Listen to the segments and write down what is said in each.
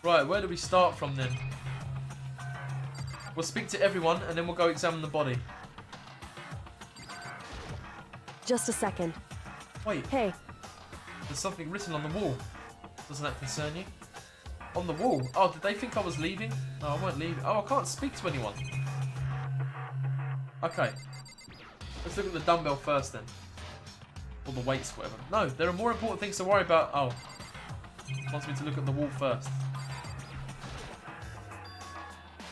Right, where do we start from then? We'll speak to everyone and then we'll go examine the body. Just a second. Wait. Hey. There's something written on the wall. Doesn't that concern you? On the wall? Oh, did they think I was leaving? No, I weren't leaving. Oh, I can't speak to anyone. Okay. Let's look at the dumbbell first then. Or the weights, whatever. No, there are more important things to worry about. Oh. Wants me to look at the wall first.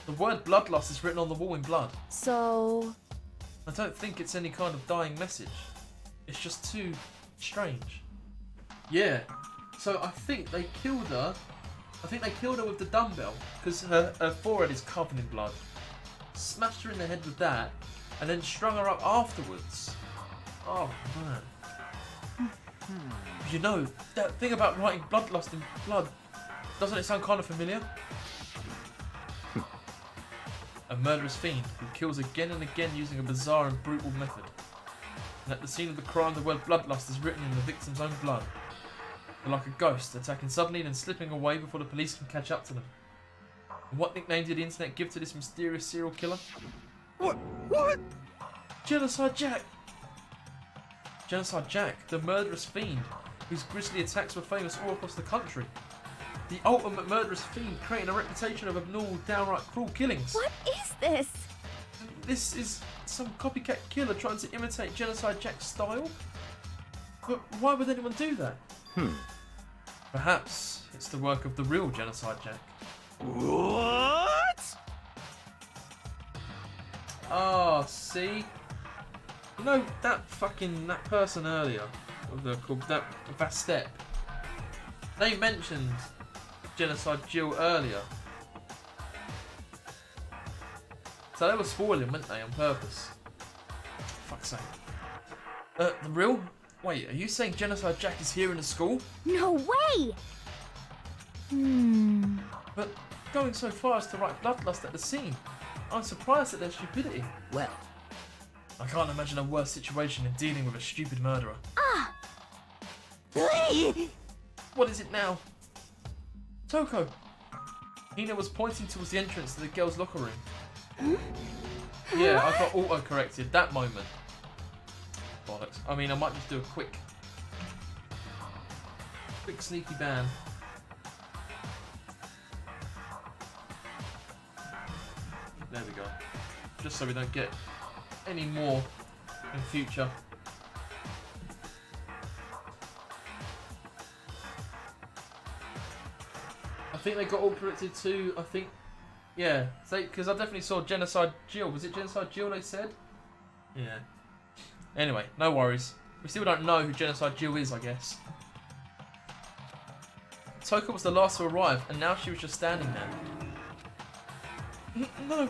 The word bloodlust is written on the wall in blood. So... I don't think it's any kind of dying message. It's just too strange. Yeah. So I think they killed her. I think they killed her with the dumbbell because her forehead is covered in blood. Smashed her in the head with that and then strung her up afterwards. Oh man. You know, that thing about writing bloodlust in blood, doesn't it sound kind of familiar? A murderous fiend who kills again and again using a bizarre and brutal method. And at the scene of the crime, the word bloodlust is written in the victim's own blood. They're like a ghost, attacking suddenly and then slipping away before the police can catch up to them. And what nickname did the internet give to this mysterious serial killer? What? Genocide Jack! Genocide Jack, the murderous fiend, whose grisly attacks were famous all across the country. The ultimate murderous fiend, creating a reputation of abnormal, downright cruel killings. What is this? This is some copycat killer trying to imitate Genocide Jack's style? But why would anyone do that? Perhaps it's the work of the real Genocide Jack. What? Oh, see? You know that person earlier, what they're called, that Vastep. They mentioned Genocide Jill earlier. So they were spoiling, weren't they, on purpose? Fuck's sake. The real? Wait, are you saying Genocide Jack is here in the school? No way! But going so far as to write bloodlust at the scene, I'm surprised at their stupidity. Well, I can't imagine a worse situation in dealing with a stupid murderer. What is it now? Toko! Hina was pointing towards the entrance to the girls' locker room. Yeah, I got auto-corrected that moment. Bollocks. I mean, I might just do a quick sneaky ban. There we go. Just so we don't get any more in future. I think they got all corrected too. I think, yeah, because I definitely saw Genocide Jill. Was it Genocide Jill they said? Yeah. Anyway, no worries. We still don't know who Genocide Jill is, I guess. Toko was the last to arrive, and now she was just standing there. No!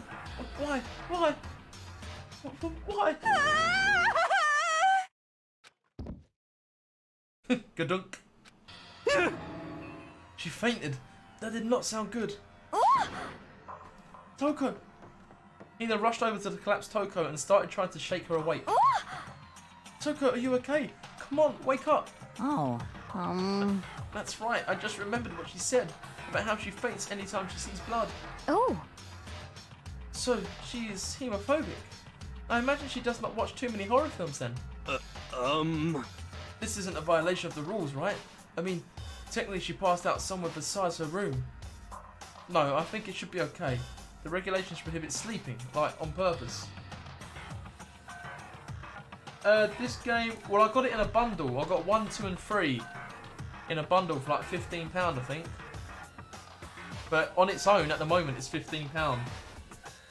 Why? Why? Why? Gadunk. She fainted. That did not sound good. Toko! Hina rushed over to the collapsed Toko and started trying to shake her awake. Toko, are you okay? Come on, wake up! That's right, I just remembered what she said about how she faints anytime she sees blood. Oh. So, she is hemophobic. I imagine she does not watch too many horror films then. This isn't a violation of the rules, right? I mean, technically she passed out somewhere besides her room. No, I think it should be okay. The regulations prohibit sleeping, like on purpose. This game, well, I got it in a bundle. I got 1, 2 and 3 in a bundle for like £15, I think. But on its own, at the moment, it's £15.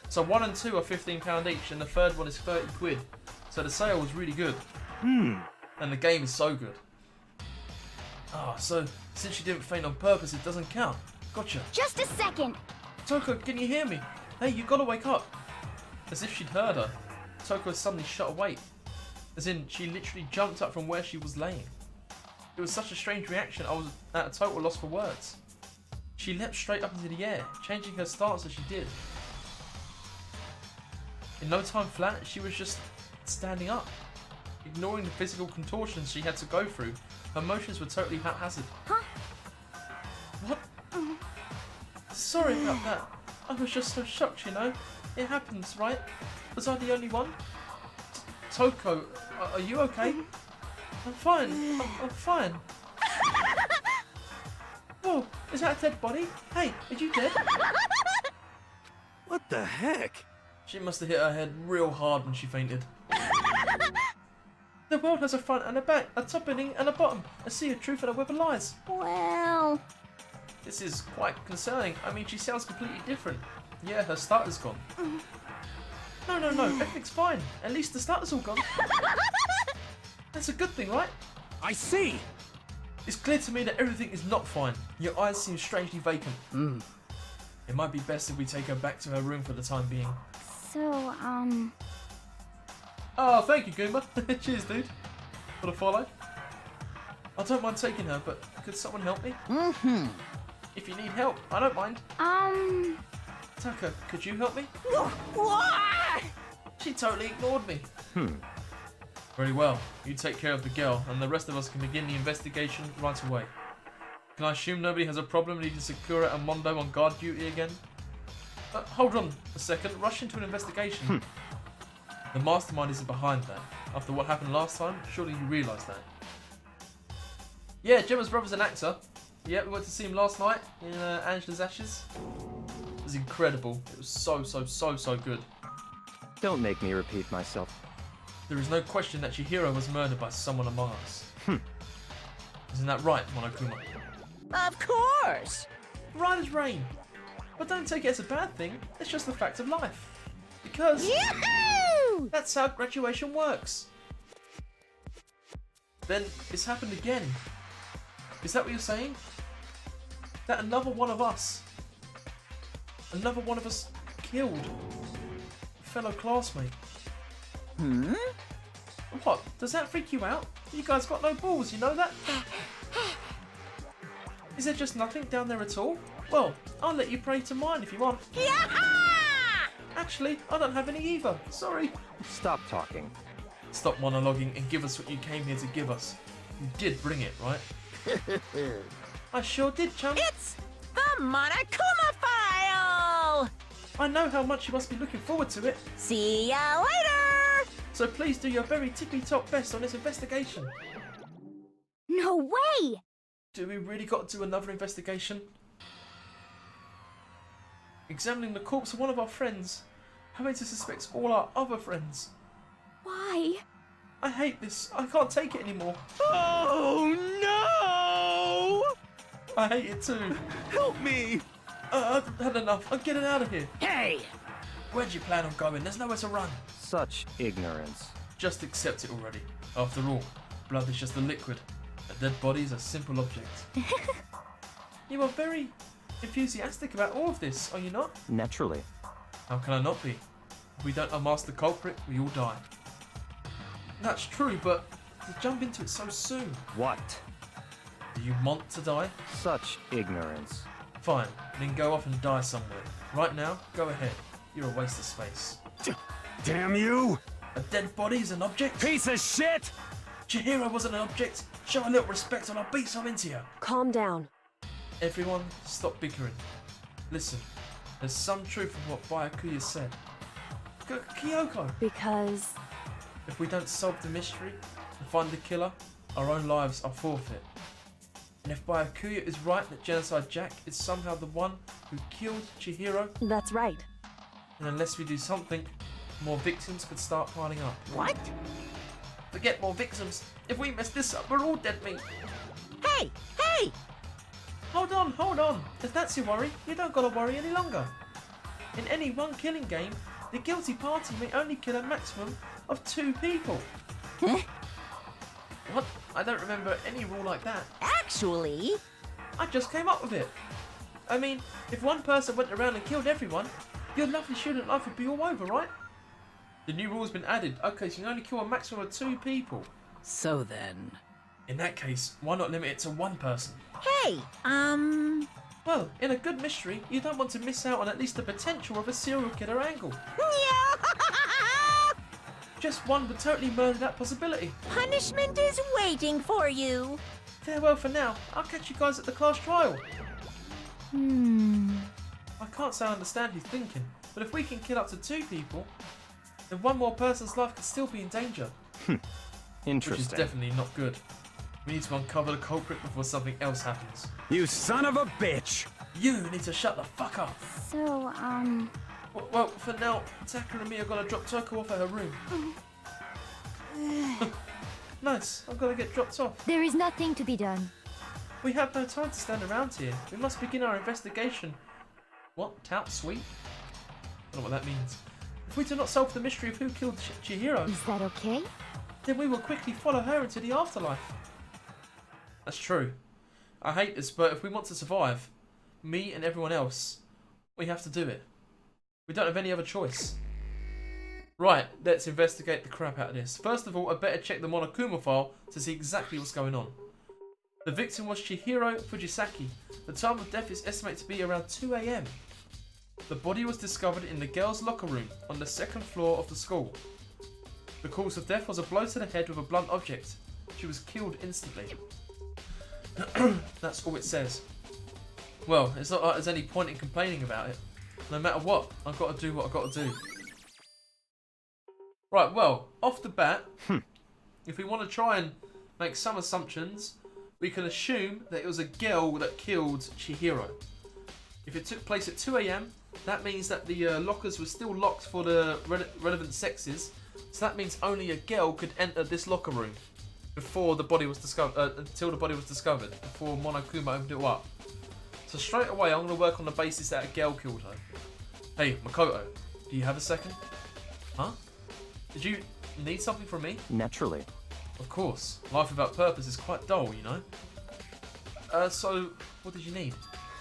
So 1 and 2 are £15 each, and the third one is 30 quid. So the sale was really good. And the game is so good. Ah, so since she didn't faint on purpose, it doesn't count. Gotcha. Just a second. Toko, can you hear me? Hey, you gotta wake up. As if she'd heard her, Toko suddenly shot awake. As in, she literally jumped up from where she was laying. It was such a strange reaction, I was at a total loss for words. She leapt straight up into the air, changing her stance as she did. In no time flat, she was just standing up. Ignoring the physical contortions she had to go through, her motions were totally haphazard. Huh? What? Sorry about that. I was just so shocked, you know. It happens, right? Was I the only one? Toko, are you okay? I'm fine. I'm fine. Whoa, is that a dead body? Hey, are you dead? What the heck? She must have hit her head real hard when she fainted. The world has a front and a back, a top ending and a bottom, a sea of truth and a web of lies. Well, This is quite concerning. I mean, she sounds completely different. Yeah, her starter's gone. No, everything's fine. At least the starter's all gone. That's a good thing, right? I see. It's clear to me that everything is not fine. Your eyes seem strangely vacant. It might be best if we take her back to her room for the time being. so, Oh, thank you, Goomba. Cheers, dude. For the follow. I don't mind taking her, but could someone help me? If you need help, I don't mind. Tucker, could you help me? She totally ignored me. Very well. You take care of the girl, and the rest of us can begin the investigation right away. Can I assume nobody has a problem needing Sakura and Mondo on guard duty again? Hold on a second. Rush into an investigation. The mastermind isn't behind that. After what happened last time, surely you realise that. Yeah, Gemma's brother's an actor. Yeah, we went to see him last night in Angela's Ashes. It was incredible. It was so good. Don't make me repeat myself. There is no question that Chihiro was murdered by someone among us. Isn't that right, Monokuma? Of course! Right as rain. But don't take it as a bad thing. It's just the fact of life. Because Yoo-hoo! that's how graduation works. Then it's happened again. Is that what you're saying? That another one of us killed a fellow classmate. What? Does that freak you out? You guys got no balls, you know that? Is there just nothing down there at all? Well, I'll let you pray to mine if you want. Yaha! Actually, I don't have any either. Sorry. Stop talking. Stop monologuing and give us what you came here to give us. You did bring it, right? I sure did, chum. It's the Monokuma File! I know how much you must be looking forward to it. See ya later! So please do your very tippy-top best on this investigation. no way! Do we really got to do another investigation? Examining the corpse of one of our friends, having to suspect all our other friends. Why? I hate this. I can't take it anymore. Oh no! I hate it too. Help me! I've had enough. I'm getting out of here. Hey! Where do you plan on going? There's nowhere to run. Such ignorance. Just accept it already. After all, blood is just a liquid. A dead body is a simple object. You are very enthusiastic about all of this, are you not? Naturally. How can I not be? If we don't unmask the culprit, we all die. That's true, but to jump into it so soon. What? Do you want to die? Such ignorance. Fine, then go off and die somewhere. Right now, go ahead. You're a waste of space. Damn you! A dead body is an object? Piece of shit! Chihiro wasn't an object. Show a little respect or I'll beat some into you. Calm down. Everyone, stop bickering. Listen, there's some truth in what Byakuya said. Kyoko! Because If we don't solve the mystery and find the killer, our own lives are forfeit. And if Byakuya is right that Genocide Jack is somehow the one who killed Chihiro, that's right. then unless we do something, more victims could start piling up. What? Forget more victims. If we mess this up, we're all dead meat. Hey! Hey! Hold on. If that's your worry, you don't gotta worry any longer. In any one killing game, the guilty party may only kill a maximum of 2 people. Huh? What? I don't remember any rule like that. Actually, I just came up with it. I mean, if one person went around and killed everyone, your lovely student life would be all over, right? The new rule's been added. Okay, so you can only kill a maximum of 2 people. so then... In that case, why not limit it to 1 person? Hey, Well, in a good mystery, you don't want to miss out on at least the potential of a serial killer angle. Just one would totally murder that possibility. Punishment is waiting for you. Farewell for now. I'll catch you guys at the class trial. can't say I understand his thinking, but if we can kill up to 2 people, then one more person's life could still be in danger. Which is Interesting. definitely not good. We need to uncover the culprit before something else happens. You son of a bitch! You need to shut the fuck up. So, Well, for now, Taka and me are gonna drop Toko off at her room. Nice, I'm gonna get dropped off. There is nothing to be done. We have no time to stand around here. We must begin our investigation. What? Tout sweet? I don't know what that means. If we do not solve the mystery of who killed Chihiro, Is that okay? then we will quickly follow her into the afterlife. That's true. I hate this, but if we want to survive, me and everyone else, we have to do it. We don't have any other choice. Right, let's investigate the crap out of this. First of all, I better check the Monokuma file to see exactly what's going on. The victim was Chihiro Fujisaki. The time of death is estimated to be around 2 AM. The body was discovered in the girls' locker room on the 2nd floor of the school. The cause of death was a blow to the head with a blunt object. She was killed instantly. That's all it says. Well, it's not like there's any point in complaining about it. No matter what, I've got to do what I've got to do. Right, well, off the bat, if we want to try and make some assumptions, we can assume that it was a girl that killed Chihiro. If it took place at 2 AM, that means that the lockers were still locked for the relevant sexes, so that means only a girl could enter this locker room before the body was discovered, until the body was discovered, before Monokuma opened it up. So straight away, I'm going to work on the basis that a girl killed her. Hey, Makoto, do you have a second? Huh? Did you need something from me? Naturally. Of course. Life without purpose is quite dull, you know? So, what did you need?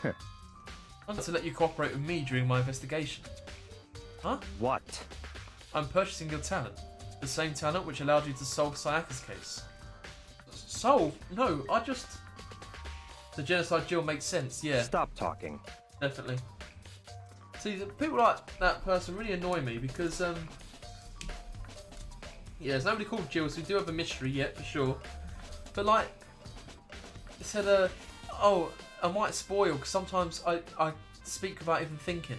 I'm going to let you cooperate with me during my investigation. Huh? What? I'm purchasing your talent. The same talent which allowed you to solve Sayaka's case. Solve? No, I just... The genocide Jill makes sense, yeah. Stop talking. Definitely. See, the people like that person really annoy me because, yeah, there's nobody called Jill, so we do have a mystery yet, for sure. But, like, it said, oh, I might spoil, because sometimes I speak without even thinking.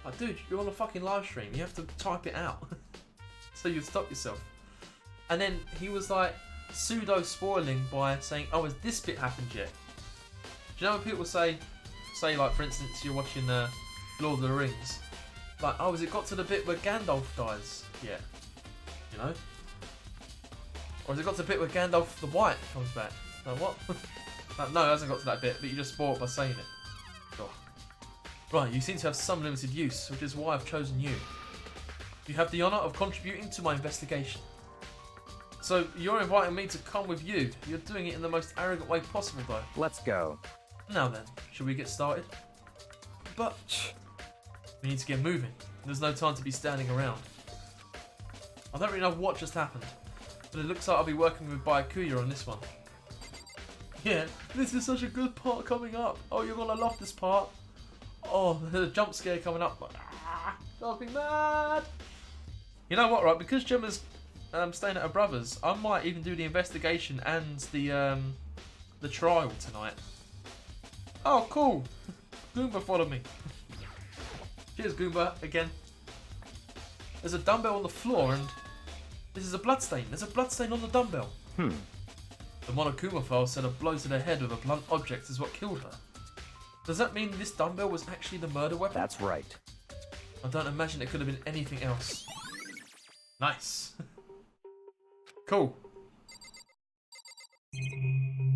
Like, dude, you're on a fucking live stream, you have to type it out. So you stop yourself. And then he was, like, pseudo-spoiling by saying, oh, has this bit happened yet? Do you know when people say, like, for instance, you're watching Lord of the Rings, like, oh, has it got to the bit where Gandalf dies yet? You know? Or has it got to the bit where Gandalf the White comes back? Like, what? Like, no, it hasn't got to that bit, but you just spoiled by saying it. Oh. Right, you seem to have some limited use, which is why I've chosen you. You have the honour of contributing to my investigation. So, you're inviting me to come with you. You're doing it in the most arrogant way possible, though. Let's go. Now then, should we get started? But, we need to get moving. There's no time to be standing around. I don't really know what just happened, but it looks like I'll be working with Byakuya on this one. Yeah, this is such a good part coming up. Oh, you're gonna love this part. Oh, there's a jump scare coming up. I'll be mad. You know what, right? Because Gemma's staying at her brother's, I might even do the investigation and the trial tonight. Oh, cool. Goomba followed me. Cheers, Goomba, again. There's a dumbbell on the floor and this is a bloodstain. There's a bloodstain on the dumbbell. The Monokuma file said a blow to the head with a blunt object is what killed her. Does that mean this dumbbell was actually the murder weapon? That's right. I don't imagine it could have been anything else. Nice. Cool.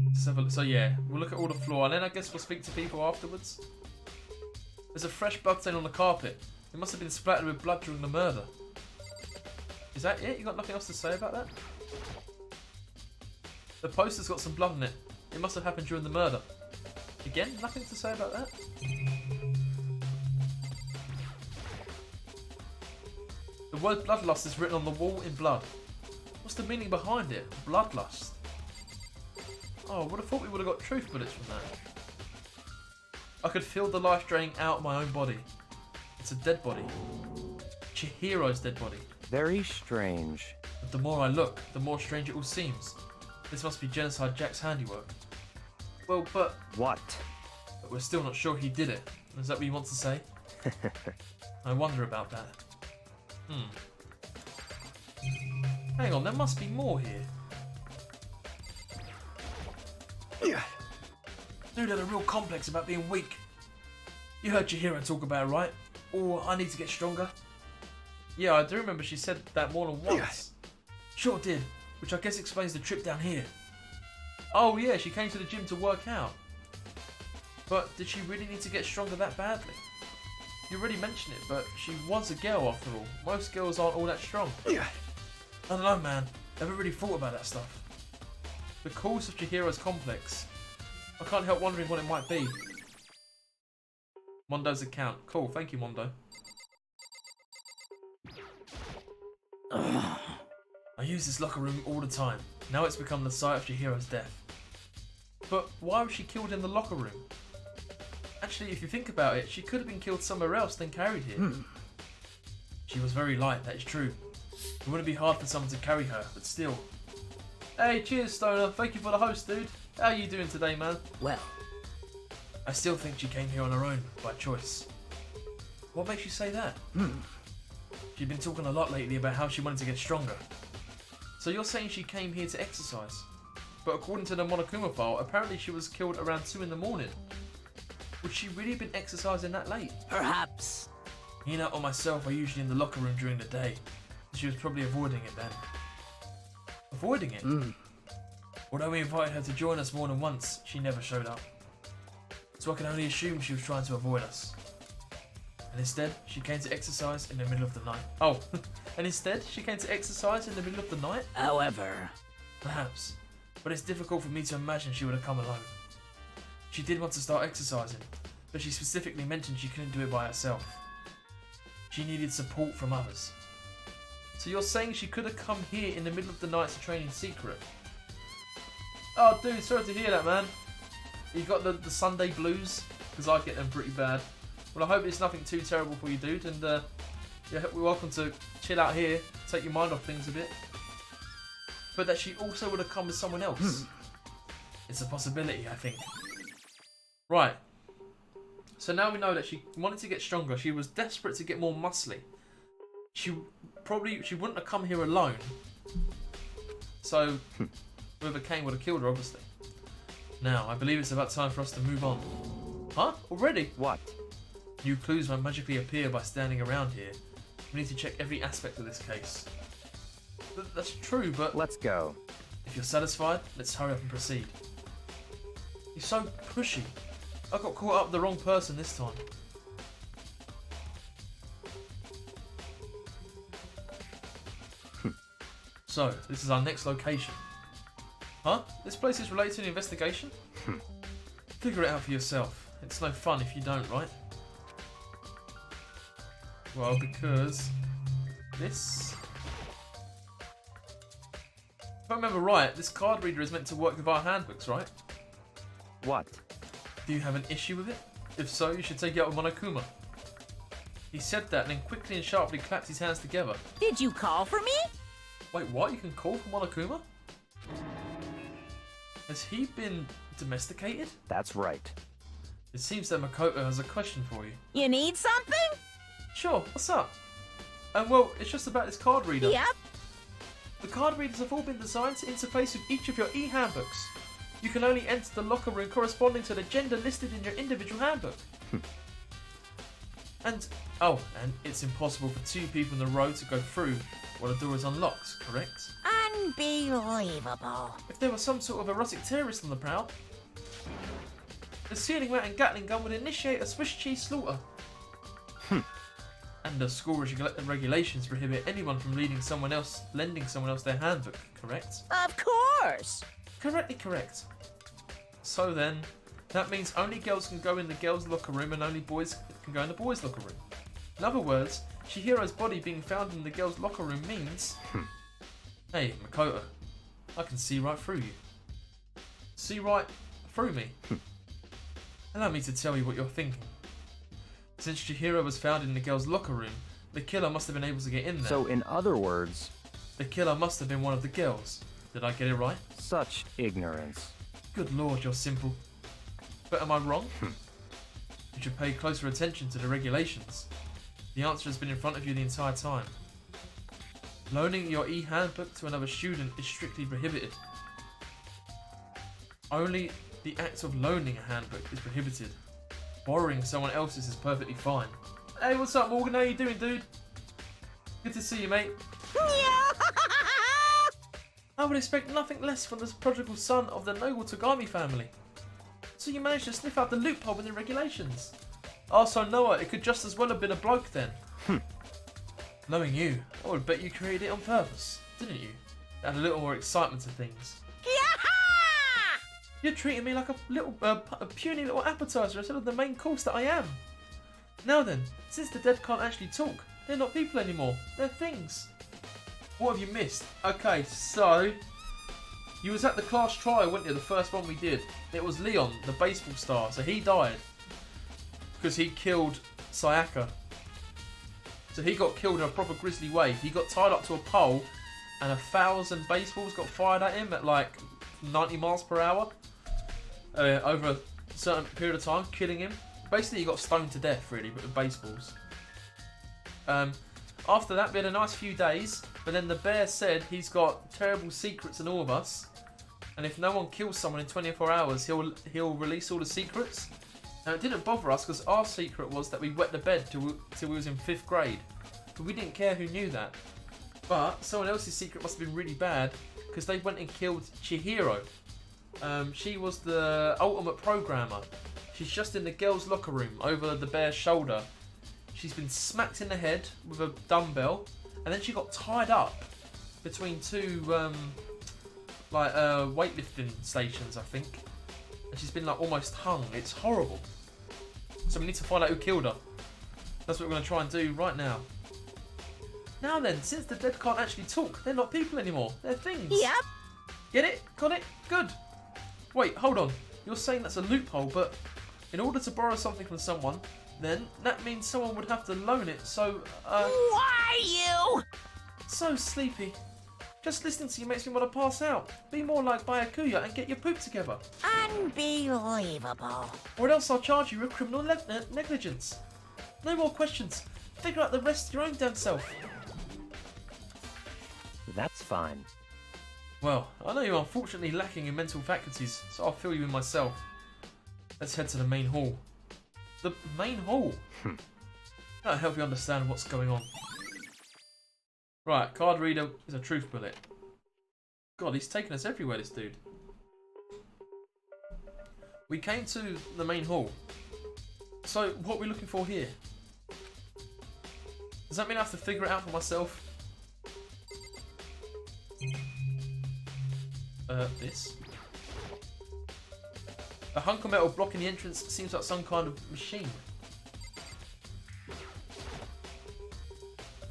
Let's have a look. So yeah, we'll look at all the floor and then I guess we'll speak to people afterwards. There's a fresh blood stain on the carpet. It must have been splattered with blood during the murder. Is that it? You got nothing else to say about that? The poster's got some blood in it. It must have happened during the murder. Again, nothing to say about that? The word bloodlust is written on the wall in blood. What's the meaning behind it? Bloodlust. Oh, I would have thought we would have got truth bullets from that. I could feel the life draining out of my own body. It's a dead body. Chihiro's dead body. Very strange. But the more I look, the more strange it all seems. This must be Genocide Jack's handiwork. Well, but... What? but we're still not sure he did it. Is that what you want to say? I wonder about that. Hang on, there must be more here. Dude had a real complex about being weak. You heard Chihiro talk about it, right? Or I need to get stronger. Yeah, I do remember she said that more than once. Sure did, which I guess explains the trip down here. Oh yeah, she came to the gym to work out. But did she really need to get stronger that badly? You already mentioned it, but she was a girl after all. Most girls aren't all that strong. I don't know, man. Never really thought about that stuff. The cause of Chihiro's complex. I can't help wondering what it might be. Mondo's account. Cool, thank you, Mondo. I use this locker room all the time. Now it's become the site of Chihiro's death. But why was she killed in the locker room? Actually, if you think about it, she could have been killed somewhere else than carried here. She was very light, that is true. It wouldn't be hard for someone to carry her, but still. Hey, cheers, Stoner. Thank you for the host, dude. How are you doing today, man? Well, I still think she came here on her own, by choice. What makes you say that? She'd been talking a lot lately about how she wanted to get stronger. So you're saying she came here to exercise? But according to the Monokuma file, apparently she was killed around 2 in the morning. Would she really have been exercising that late? perhaps. Hina or myself are usually in the locker room during the day. She was probably avoiding it then. Avoiding it? Although we invited her to join us more than once, she never showed up. So I can only assume she was trying to avoid us. And instead, she came to exercise in the middle of the night. Oh, and instead, she came to exercise in the middle of the night? However, Perhaps. But it's difficult for me to imagine she would have come alone. She did want to start exercising, but she specifically mentioned she couldn't do it by herself. She needed support from others. So you're saying she could have come here in the middle of the night to train in secret? Oh dude, sorry to hear that, man. You got the Sunday blues? Because I get them pretty bad. Well, I hope it's nothing too terrible for you, dude, and yeah, we're welcome to chill out here, take your mind off things a bit. But that she also would have come with someone else. It's a possibility, I think. Right. So now we know that she wanted to get stronger. She was desperate to get more muscly. She wouldn't have come here alone. So whoever came would have killed her, obviously. Now, I believe it's about time for us to move on. Huh? Already? What? New clues won't magically appear by standing around here. We need to check every aspect of this case. That's true, but Let's go. if you're satisfied, let's hurry up and proceed. You're so pushy. I got caught up with the wrong person this time. So, this is our next location. Huh? This place is related to an investigation? Figure it out for yourself. It's no fun if you don't, right? Well, because this... If I remember right, this card reader is meant to work with our handbooks, right? What? Do you have an issue with it? If so, you should take it out with Monokuma. He said that and then quickly and sharply clapped his hands together. did you call for me? Wait, what? You can call for Monokuma? Has he been domesticated? That's right. It seems that Makoto has a question for you. You need something? Sure, what's up? Well, it's just about this card reader. Yep. The card readers have all been designed to interface with each of your e-handbooks. You can only enter the locker room corresponding to the gender listed in your individual handbook. And it's impossible for 2 people in the row to go through while the door is unlocked, correct? Unbelievable. If there was some sort of erotic terrorist on the prowl, the sealing rat and Gatling gun would initiate a Swiss cheese slaughter. And the school regulations prohibit anyone from lending someone else their handbook, correct? Of course. Correct. So then, that means only girls can go in the girls' locker room and only boys can go in the boys' locker room. In other words, Chihiro's body being found in the girls' locker room means... Hey, Makoto, I can see right through you. See right through me. Allow me to tell you what you're thinking. Since Chihiro was found in the girls' locker room, the killer must have been able to get in there. So, in other words, The killer must have been one of the girls. Did I get it right? such ignorance. Good lord, you're simple. But am I wrong? You should pay closer attention to the regulations. The answer has been in front of you the entire time. Loaning your e-handbook to another student is strictly prohibited. Only the act of loaning a handbook is prohibited. Borrowing someone else's is perfectly fine. Hey, what's up, Morgan? How you doing, dude? Good to see you, mate. I would expect nothing less from this prodigal son of the noble Togami family. So you managed to sniff out the loophole in the regulations. Oh, so Noah, it could just as well have been a bloke then. Knowing you, I would bet you created it on purpose, didn't you? Add a little more excitement to things. You're treating me like a little, a puny little appetizer instead of the main course that I am. Now then, since the dead can't actually talk, they're not people anymore, they're things. What have you missed? Okay, so you was at the class trial, weren't you? The first one we did. It was Leon, the baseball star. So he died because he killed Sayaka. So he got killed in a proper grisly way. He got tied up to a pole, and 1,000 baseballs got fired at him at like 90 miles per hour over a certain period of time, killing him. Basically, he got stoned to death, really, but with baseballs. After that, we had a nice few days, but then the bear said he's got terrible secrets in all of us, and if no one kills someone in 24 hours, he'll release all the secrets. Now, it didn't bother us because our secret was that we wet the bed till we was in 5th grade, but we didn't care who knew that. But someone else's secret must have been really bad because they went and killed Chihiro. She was the ultimate programmer. She's just in the girls' locker room over the bear's shoulder. She's been smacked in the head with a dumbbell, and then she got tied up between two weightlifting stations, I think. And she's been like almost hung. It's horrible. So we need to find out who killed her. That's what we're going to try and do right now. Now then, since the dead can't actually talk, they're not people anymore. They're things. Yep. Get it? Got it? Good. Wait, hold on. You're saying that's a loophole, but in order to borrow something from someone, then that means someone would have to loan it, so, Why you? So sleepy. Just listening to you makes me want to pass out. Be more like Byakuya and get your poop together. Unbelievable. Or else I'll charge you with criminal negligence. No more questions. Figure out the rest your own damn self. That's fine. Well, I know you're unfortunately lacking in mental faculties, so I'll fill you in myself. Let's head to the main hall. The main hall? That'll help you understand what's going on. Right, card reader is a truth bullet. God, he's taking us everywhere, this dude. We came to the main hall. So, what are we looking for here? Does that mean I have to figure it out for myself? This. A hunk of metal blocking the entrance seems like some kind of machine.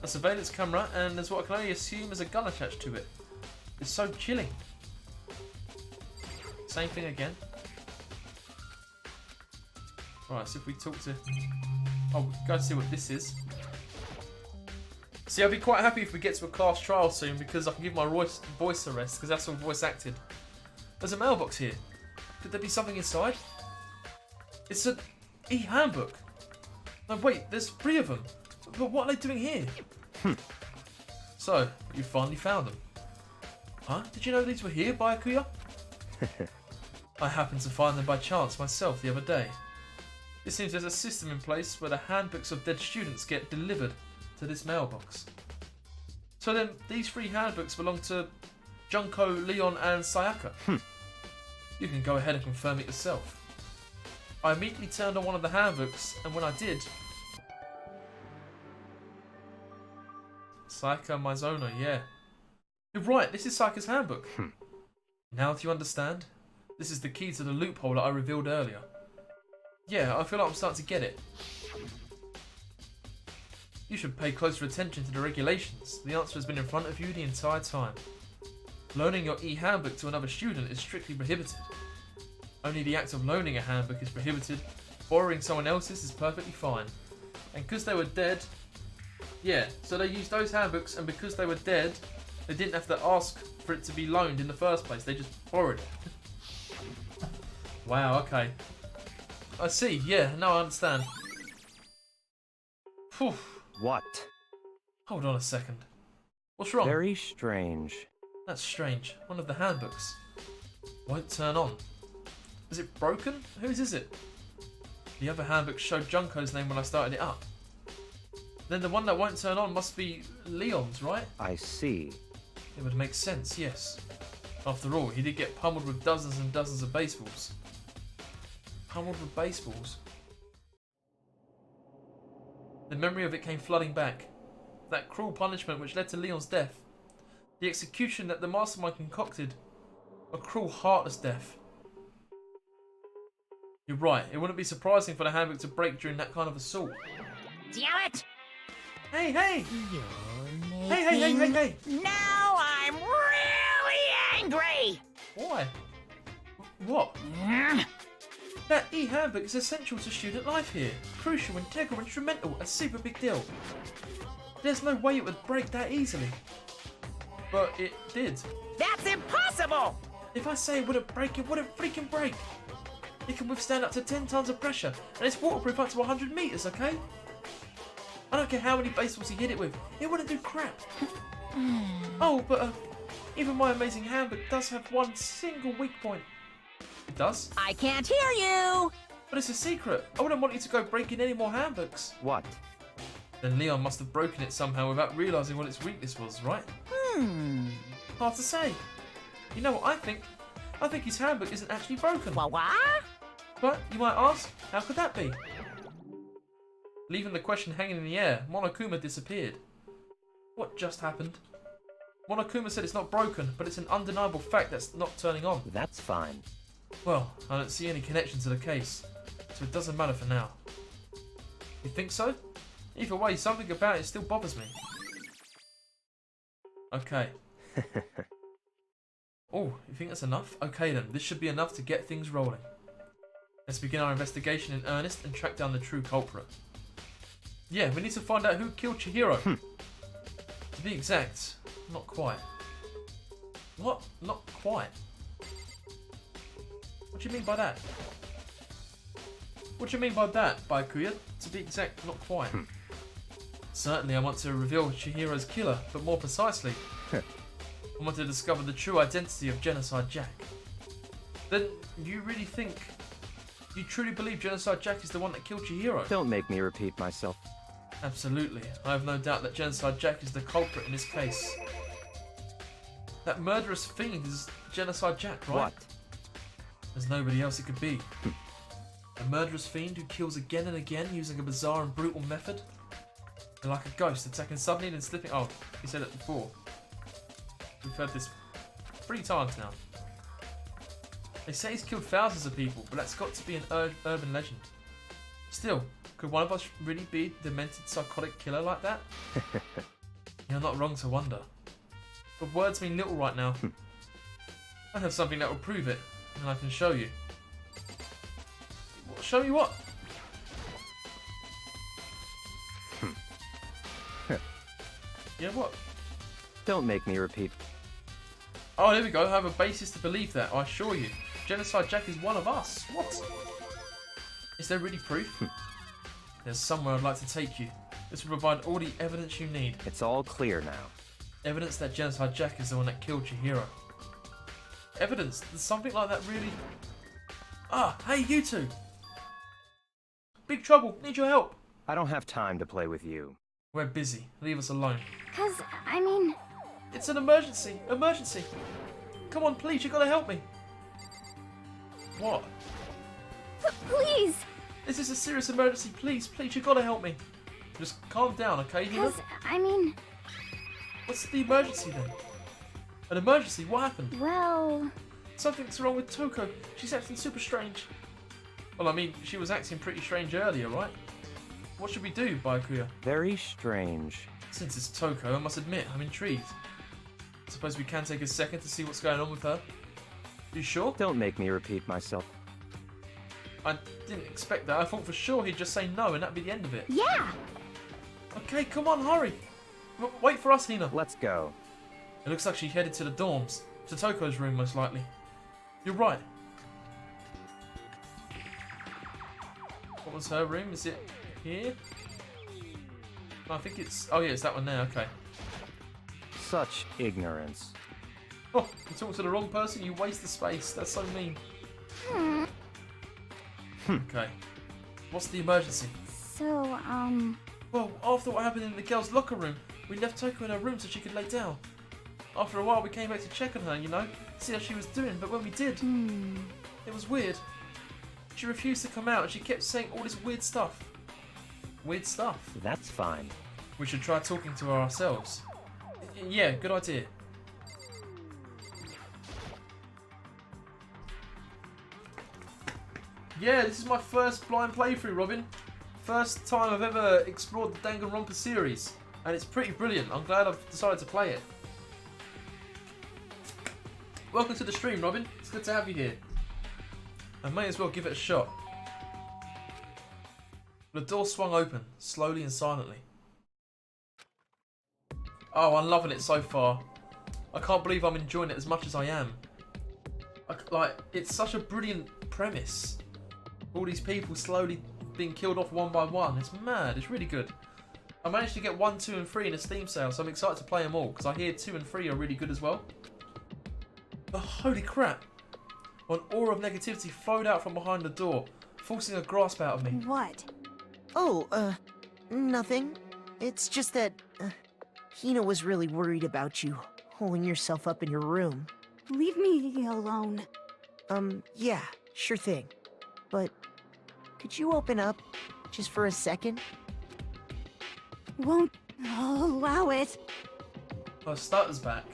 A surveillance camera, and there's what I can only assume is a gun attached to it. It's so chilling. Same thing again. Right, so if we talk to... Oh, go see what this is. See, I'll be quite happy if we get to a class trial soon because I can give my voice a rest because that's all voice acted. There's a mailbox here. Could there be something inside? It's an e-handbook. No, wait, there's 3 of them. But what are they doing here? So, you finally found them. Huh? Did you know these were here, Byakuya? I happened to find them by chance myself the other day. It seems there's a system in place where the handbooks of dead students get delivered to this mailbox. So then, these 3 handbooks belong to Junko, Leon and Sayaka. You can go ahead and confirm it yourself. I immediately turned on one of the handbooks, and when I did... Sayaka Mizono, yeah. You're right, this is Sayaka's handbook. Now do you understand? This is the key to the loophole that I revealed earlier. Yeah, I feel like I'm starting to get it. You should pay closer attention to the regulations. The answer has been in front of you the entire time. Loaning your e-handbook to another student is strictly prohibited. Only the act of loaning a handbook is prohibited. Borrowing someone else's is perfectly fine. And because they were dead... Yeah, so they used those handbooks, and because they were dead, they didn't have to ask for it to be loaned in the first place. They just borrowed it. Wow, okay. I see. Yeah, now I understand. Phew. What? Hold on a second. What's wrong? Very strange. That's strange. One of the handbooks won't turn on. Is it broken? Whose is it? The other handbook showed Junko's name when I started it up. Then the one that won't turn on must be Leon's, right? I see. It would make sense, yes. After all, he did get pummeled with dozens and dozens of baseballs. Pummeled with baseballs? The memory of it came flooding back. That cruel punishment which led to Leon's death. The execution that the mastermind concocted. A cruel, heartless death. You're right, it wouldn't be surprising for the handbook to break during that kind of assault. Damn it! Hey, hey! You're Hey, hey, hey, hey, hey! Now I'm really angry! Why? What? That e-handbook is essential to student life here. Crucial, integral, instrumental, a super big deal. There's no way it would break that easily. But it did. That's impossible! If I say it wouldn't break, it wouldn't freaking break. It can withstand up to 10 tons of pressure, and it's waterproof up to 100 meters, okay? I don't care how many baseballs you hit it with, it wouldn't do crap. Oh, but even my amazing handbook does have one single weak point. It does? I can't hear you! But it's a secret. I wouldn't want you to go breaking any more handbooks. What? Then Leon must have broken it somehow without realising what its weakness was, right? Hard to say. You know what I think? I think his handbook isn't actually broken. What? But, you might ask, how could that be? Leaving the question hanging in the air, Monokuma disappeared. What just happened? Monokuma said it's not broken, but it's an undeniable fact that's not turning on. That's fine. Well, I don't see any connection to the case, so it doesn't matter for now. You think so? Either way, something about it still bothers me. Okay. Oh, you think that's enough? Okay then, this should be enough to get things rolling. Let's begin our investigation in earnest and track down the true culprit. Yeah, we need to find out who killed Chihiro. To be exact, not quite. What? Not quite? What do you mean by that? What do you mean by that, Baikuya? To be exact, not quite. Certainly I want to reveal Chihiro's killer, but more precisely, I want to discover the true identity of Genocide Jack. Then, you really think... You truly believe Genocide Jack is the one that killed Chihiro? Don't make me repeat myself. Absolutely. I have no doubt that Genocide Jack is the culprit in this case. That murderous fiend is Genocide Jack, right? What? There's nobody else it could be. A murderous fiend who kills again and again using a bizarre and brutal method. They're like a ghost, attacking suddenly and then slipping... Oh, he said it before. We've heard this 3 times now. They say he's killed thousands of people, but that's got to be an urban legend. Still, could one of us really be a demented psychotic killer like that? You're not wrong to wonder. But words mean little right now. I have something that will prove it, and I can show you. Show you what? Yeah, what? Don't make me repeat. Oh, there we go. I have a basis to believe that, I assure you. Genocide Jack is one of us. What? Is there really proof? There's somewhere I'd like to take you. This will provide all the evidence you need. It's all clear now. Evidence that Genocide Jack is the one that killed Chihiro. Evidence? Does something like that really... Ah, hey, you two! Big trouble. Need your help. I don't have time to play with you. We're busy. Leave us alone. 'Cause, I mean... It's an emergency. Emergency. Come on, please. You gotta help me. What? Please! This is a serious emergency. Please, please. You gotta help me. Just calm down, okay? Hina? 'Cause, I mean... What's the emergency then? An emergency? What happened? Well... Something's wrong with Toko. She's acting super strange. Well, I mean, she was acting pretty strange earlier, right? What should we do, Baikuya? Very strange. Since it's Toko, I must admit, I'm intrigued. Suppose we can take a second to see what's going on with her? You sure? Don't make me repeat myself. I didn't expect that. I thought for sure he'd just say no and that'd be the end of it. Yeah! Okay, come on, hurry. Wait for us, Hina. Let's go. It looks like she headed to the dorms. To Toko's room, most likely. You're right. was her room. Is it here? No, I think it's... Oh, yeah, it's that one there. Okay. Such ignorance. Oh, you talk to the wrong person, you waste the space. That's so mean. Okay. What's the emergency? So, Well, after what happened in the girls' locker room, we left Toko in her room so she could lay down. After a while, we came back to check on her, you know, see how she was doing, but when we did, it was weird. She refused to come out and she kept saying all this weird stuff. Weird stuff. That's fine. We should try talking to her ourselves. Yeah, good idea. Yeah, this is my first blind playthrough, Robin. First time I've ever explored the Danganronpa series, and it's pretty brilliant. I'm glad I've decided to play it. Welcome to the stream, Robin. It's good to have you here. I may as well give it a shot. The door swung open, slowly and silently. Oh, I'm loving it so far. I can't believe I'm enjoying it as much as I am. It's such a brilliant premise. All these people slowly being killed off one by one. It's mad. It's really good. I managed to get 1, 2 and 3 in a Steam sale, so I'm excited to play them all, because I hear 2 and 3 are really good as well. But holy crap. An aura of negativity flowed out from behind the door, forcing a grasp out of me. What? Oh, nothing. It's just that, Hina was really worried about you, holding yourself up in your room. leave me alone. Yeah, sure thing. But, could you open up, just for a second? Won't allow it. Her stutter's back.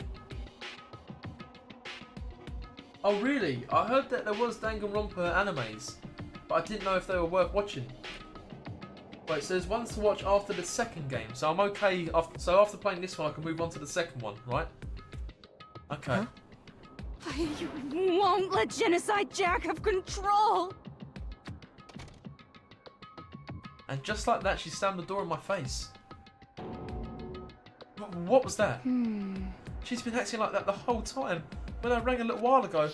Oh really? I heard that there was Danganronpa animes, but I didn't know if they were worth watching. Right, so there's ones to watch after the second game, so I'm okay. So after playing this one, I can move on to the second one, right? Okay. Huh? I won't let Genocide Jack have control. And just like that, she slammed the door in my face. What was that? She's been acting like that the whole time. When I rang a little while ago.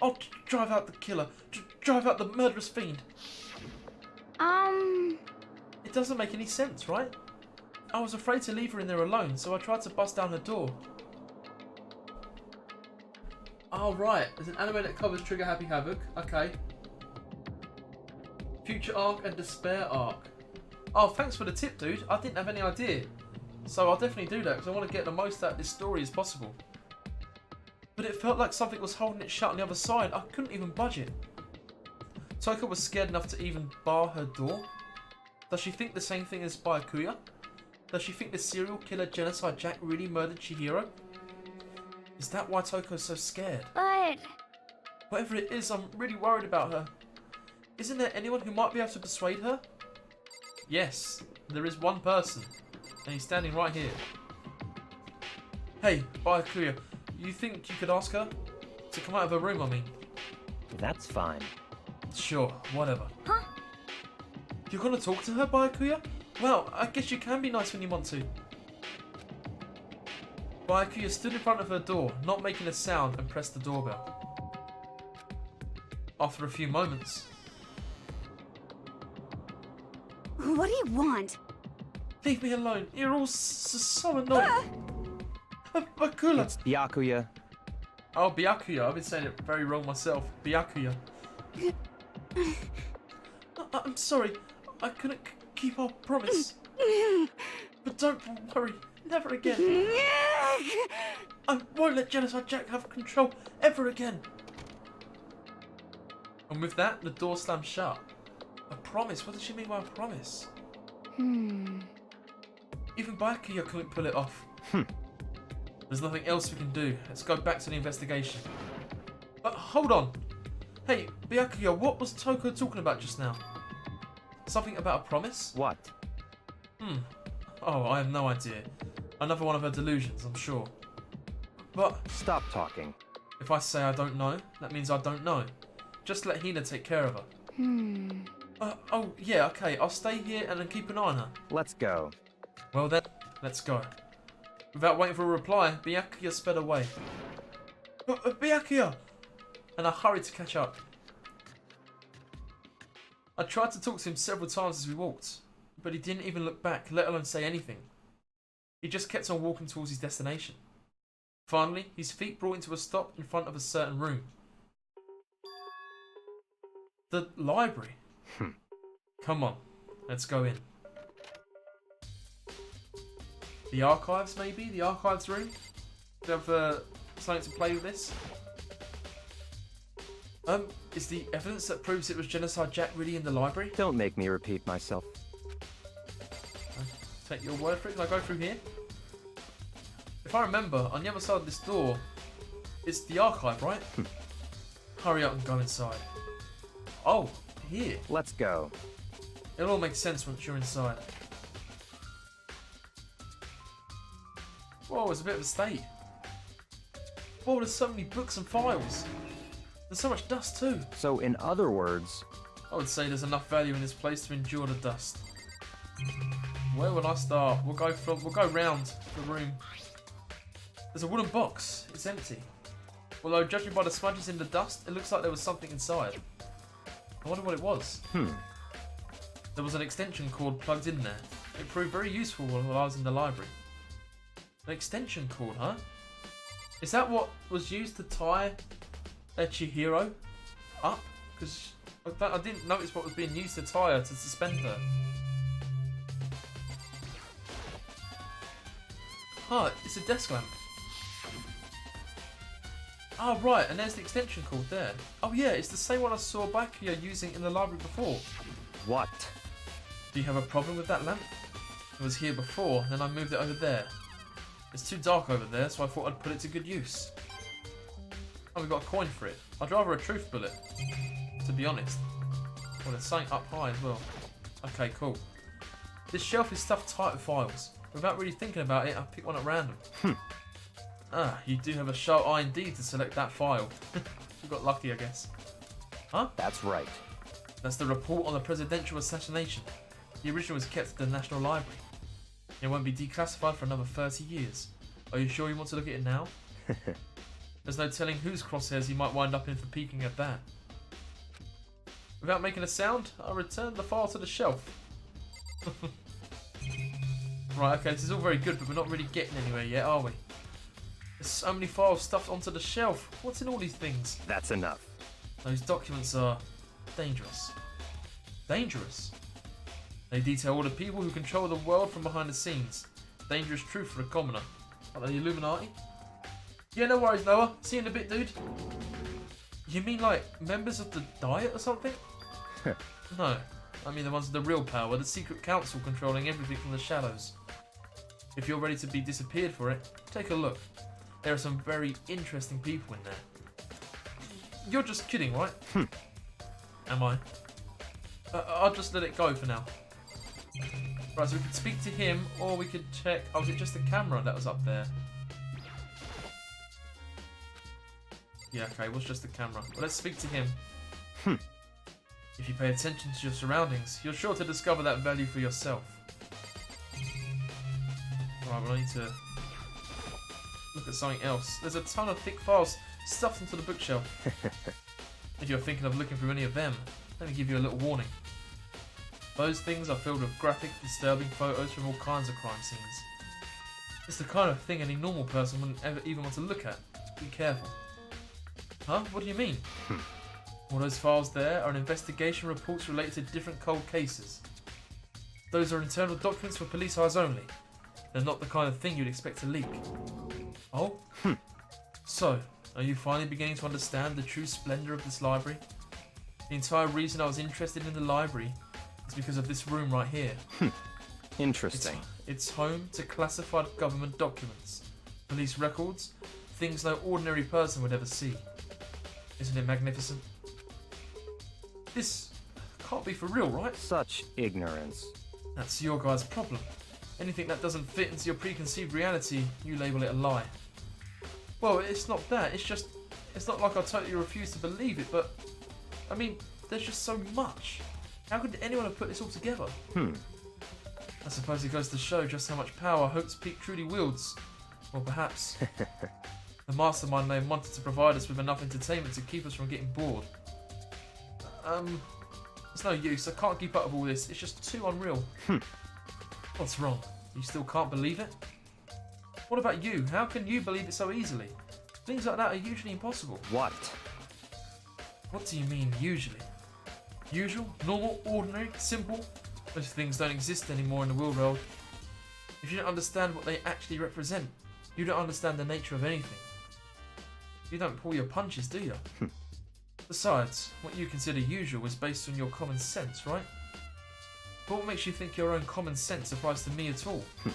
I'll drive out the killer. Drive out the murderous fiend. It doesn't make any sense, right? I was afraid to leave her in there alone, so I tried to bust down her door. Oh, right. There's an anime that covers Trigger Happy Havoc. Okay. Future Arc and Despair Arc. Oh, thanks for the tip, dude. I didn't have any idea. So I'll definitely do that, because I want to get the most out of this story as possible. But it felt like something was holding it shut on the other side. I couldn't even budge it. Toko was scared enough to even bar her door. Does she think the same thing as Byakuya? Does she think the serial killer Genocide Jack really murdered Chihiro? Is that why Toko's so scared? But Whatever it is, I'm really worried about her. Isn't there anyone who might be able to persuade her? Yes, there is one person. And he's standing right here. Hey, Byakuya, you think you could ask her? To come out of her room, I mean. That's fine. Sure, whatever. Huh? You're gonna talk to her, Byakuya? Well, I guess you can be nice when you want to. Byakuya stood in front of her door, not making a sound, and pressed the doorbell. After a few moments... what do you want? Leave me alone, you're all so annoying. Byakuya! It's Byakuya. Oh, Byakuya, I've been saying it very wrong myself. Byakuya. I'm sorry, I couldn't keep our promise. But don't worry, never again. I won't let Genocide Jack have control ever again. And with that, the door slammed shut. A promise? What did she mean by a promise? Even Byakuya couldn't pull it off. There's nothing else we can do. Let's go back to the investigation. But hold on. Hey, Byakuya, what was Toko talking about just now? Something about a promise? What? Oh, I have no idea. Another one of her delusions, I'm sure. But Stop talking. if I say I don't know, that means I don't know. Just let Hina take care of her. Oh, yeah, okay. I'll stay here and then keep an eye on her. Let's go. Well then, let's go. Without waiting for a reply, Byakuya sped away. Byakuya! and I hurried to catch up. I tried to talk to him several times as we walked, but he didn't even look back, let alone say anything. He just kept on walking towards his destination. Finally, his feet brought him to a stop in front of a certain room. The library. Come on, let's go in. The archives, maybe? The archives room? Do you have something to play with this? Is the evidence that proves it was Genocide Jack really in the library? Don't make me repeat myself. Take your word for it. Can I go through here? If I remember, on the other side of this door, it's the archive, right? Hurry up and go inside. Oh, here. Let's go. It'll all make sense once you're inside. Whoa, it's a bit of a state. Whoa, there's so many books and files. There's so much dust too. So in other words, I would say there's enough value in this place to endure the dust. Where would I start? We'll go round the room. There's a wooden box. It's empty. Although judging by the smudges in the dust, it looks like there was something inside. I wonder what it was. There was an extension cord plugged in there. It proved very useful while I was in the library. An extension cord, huh? Is that what was used to tie Chihiro up? Because I didn't notice what was being used to tie her, to suspend her. Huh, it's a desk lamp. Oh, right, and there's the extension cord there. Oh yeah, it's the same one I saw Bakuya using in the library before. what? Do you have a problem with that lamp? It was here before, and then I moved it over there. It's too dark over there, so I thought I'd put it to good use. Oh, we got a coin for it. I'd rather a truth bullet, to be honest. Well, there's something up high as well. Okay, cool. This shelf is stuffed tight with files. Without really thinking about it, I picked one at random. Ah, you do have a sharp eye indeed to select that file. You got lucky, I guess. Huh? That's right. That's the report on the presidential assassination. The original is kept at the National Library. It won't be declassified for another 30 years. Are you sure you want to look at it now? There's no telling whose crosshairs you might wind up in for peeking at that. Without making a sound, I returned the file to the shelf. Right, okay, this is all very good, but we're not really getting anywhere yet, are we? There's so many files stuffed onto the shelf. What's in all these things? That's enough. Those documents are dangerous. Dangerous? They detail all the people who control the world from behind the scenes. Dangerous truth for a commoner. Are they the Illuminati? Yeah, no worries, Noah. See you in a bit, dude. You mean like members of the Diet or something? No. I mean the ones with the real power, the secret council controlling everything from the shadows. If you're ready to be disappeared for it, take a look. There are some very interesting people in there. You're just kidding, right? Am I? I'll just let it go for now. Right, so we could speak to him, or we could check... Oh, was it just the camera that was up there? Yeah, okay, it was just the camera. Well, let's speak to him. If you pay attention to your surroundings, you're sure to discover that value for yourself. Right, well, I need to look at something else. There's a ton of thick files stuffed into the bookshelf. If you're thinking of looking through any of them, let me give you a little warning. Those things are filled with graphic, disturbing photos from all kinds of crime scenes. It's the kind of thing any normal person wouldn't ever even want to look at. Be careful. Huh? What do you mean? All those files there are investigation reports related to different cold cases. Those are internal documents for police eyes only. They're not the kind of thing you'd expect to leak. Oh? So, are you finally beginning to understand the true splendour of this library? The entire reason I was interested in the library is because of this room right here. Interesting. It's home to classified government documents, police records, things no ordinary person would ever see. Isn't it magnificent? This can't be for real, right? Such ignorance. That's your guy's problem. Anything that doesn't fit into your preconceived reality, you label it a lie. Well, it's not that. It's not like I totally refuse to believe it, but I mean, there's just so much. How could anyone have put this all together? I suppose it goes to show just how much power Hope's Peak truly wields. Or perhaps The mastermind may have wanted to provide us with enough entertainment to keep us from getting bored. It's no use. I can't keep up with all this. It's just too unreal. What's wrong? You still can't believe it? What about you? How can you believe it so easily? Things like that are usually impossible. What? What do you mean, usually? Usual? Normal? Ordinary? Simple? Those things don't exist anymore in the real world. If you don't understand what they actually represent, you don't understand the nature of anything. You don't pull your punches, do you? Besides, what you consider usual is based on your common sense, right? But what makes you think your own common sense applies to me at all? The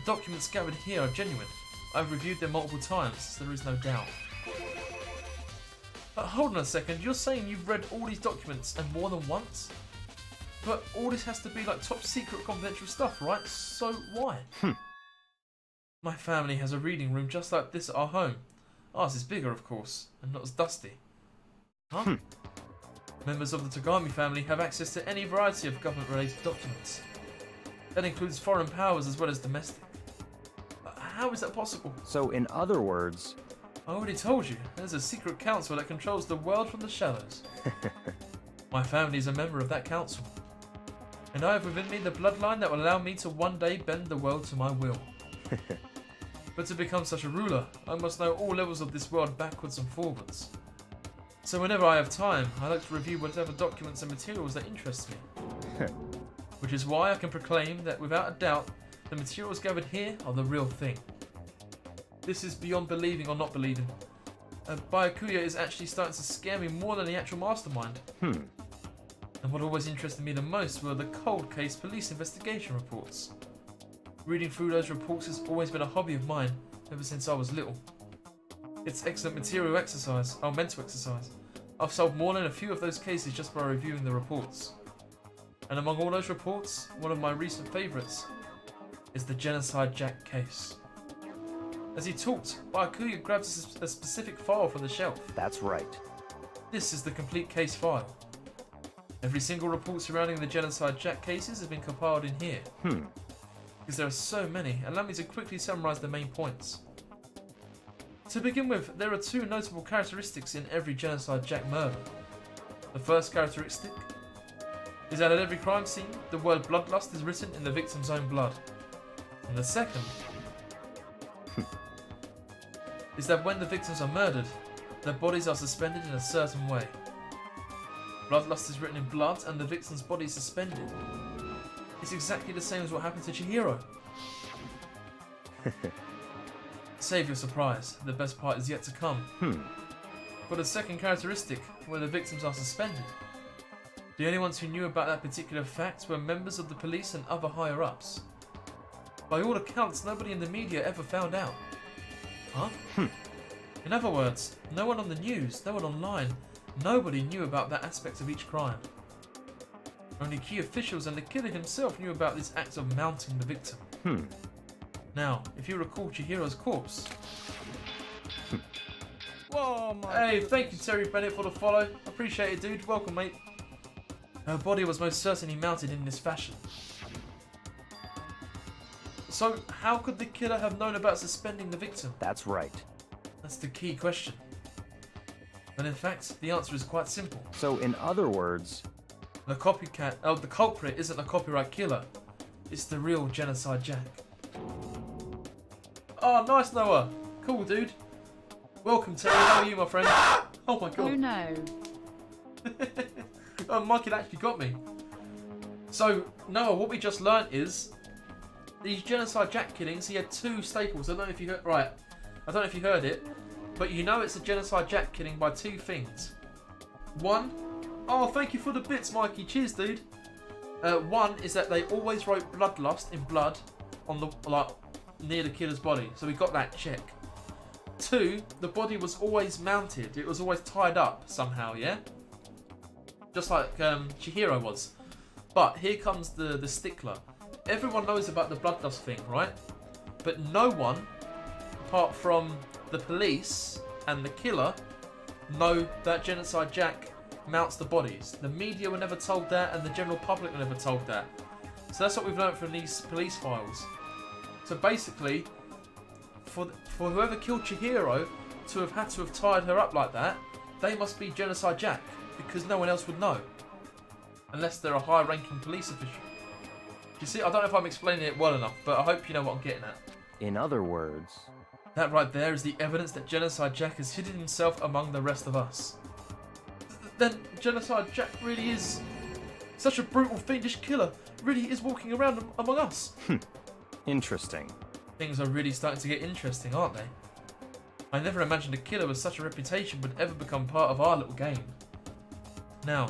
documents gathered here are genuine. I've reviewed them multiple times, so there is no doubt. But hold on a second, you're saying you've read all these documents and more than once? But all this has to be like top secret confidential stuff, right? So why? My family has a reading room just like this at our home. Ours is bigger, of course, and not as dusty. Huh? Members of the Tagami family have access to any variety of government-related documents. That includes foreign powers as well as domestic. How is that possible? So, in other words... I already told you, there's a secret council that controls the world from the shadows. My family is a member of that council. And I have within me the bloodline that will allow me to one day bend the world to my will. But to become such a ruler, I must know all levels of this world backwards and forwards. So whenever I have time, I like to review whatever documents and materials that interest me. Which is why I can proclaim that without a doubt, the materials gathered here are the real thing. This is beyond believing or not believing. Byakuya is actually starting to scare me more than the actual mastermind. And what always interested me the most were the cold case police investigation reports. Reading through those reports has always been a hobby of mine ever since I was little. It's excellent mental exercise. I've solved more than a few of those cases just by reviewing the reports. And among all those reports, one of my recent favourites is the Genocide Jack case. As he talked, Byakuya grabs a specific file from the shelf. That's right. This is the complete case file. Every single report surrounding the Genocide Jack cases has been compiled in here. Because there are so many, allow me to quickly summarise the main points. To begin with, there are two notable characteristics in every Genocide Jack murder. The first characteristic is that at every crime scene, the word bloodlust is written in the victim's own blood. And the second is that when the victims are murdered, their bodies are suspended in a certain way. Bloodlust is written in blood and the victim's body is suspended. It's exactly the same as what happened to Chihiro. Save your surprise, the best part is yet to come. For the second characteristic, where the victims are suspended, the only ones who knew about that particular fact were members of the police and other higher-ups. By all accounts, nobody in the media ever found out. Huh? In other words, no one on the news, no one online, nobody knew about that aspect of each crime. Only key officials and the killer himself knew about this act of mounting the victim. Now, if you recall Chihiro's corpse... Whoa, my... Hey, thank you Terry Bennett for the follow. Appreciate it, dude. Welcome, mate. Her body was most certainly mounted in this fashion. So, how could the killer have known about suspending the victim? That's right. That's the key question. And in fact, the answer is quite simple. So, in other words... The culprit isn't a copyright killer. It's the real Genocide Jack. Oh, nice, Noah. Cool, dude. Welcome, Terry. How are you, my friend? Oh my god. Oh no. Oh, Michael actually got me. So, Noah, what we just learnt is these Genocide Jack killings, he had two staples. I don't know if you heard I don't know if you heard it, but you know it's a Genocide Jack killing by two things. One, oh, thank you for the bits, Mikey. Cheers, dude. One is that they always wrote bloodlust in blood on the near the killer's body, so we got that check. Two, the body was always mounted. It was always tied up somehow, yeah? Just like Chihiro was. But here comes the stickler. Everyone knows about the bloodlust thing, right? But no one, apart from the police and the killer, know that Genocide Jack mounts the bodies. The media were never told that, and the general public were never told that. So that's what we've learned from these police files. So basically, for whoever killed Chihiro to have had to have tied her up like that, they must be Genocide Jack, because no one else would know. Unless they're a high-ranking police official. You see, I don't know if I'm explaining it well enough, but I hope you know what I'm getting at. In other words, That right there is the evidence that Genocide Jack has hidden himself among the rest of us. Then Genocide Jack really is such a brutal, fiendish killer. Really is walking around among us. interesting. Things are really starting to get interesting, aren't they? I never imagined a killer with such a reputation would ever become part of our little game. Now,